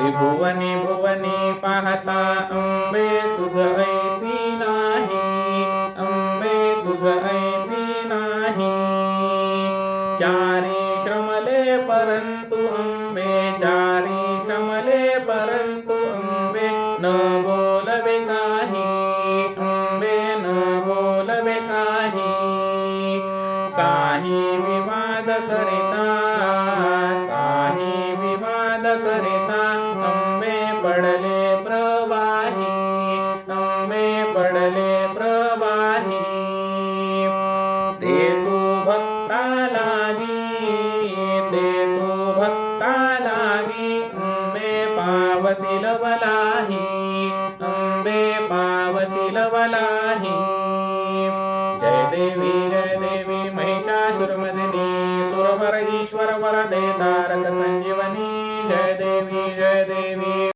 त्रिभुवनी भुवनी पाहता अंबे तुझ ऐसी नाही, अंबे तुझ ऐसी नाही. चारी श्रमले परंतु अंबे, चारी श्रमले परंतु अंबे न बोलवे काही, अंबे न बोलवे काही. साही विवाद करिता, साही विवाद करिता अंबे पडले प्रवाही, अंबे पडले प्रवाही. ते तू भक्ता लागी, ते तू भक्ता लागी अंबे पावसी लवलाही, अंबे पावसी लवलाही. जय देवी महिषासुरमर्दिनी, सुरवर ईश्वर वरदे तारक संजीवनी. जय देवी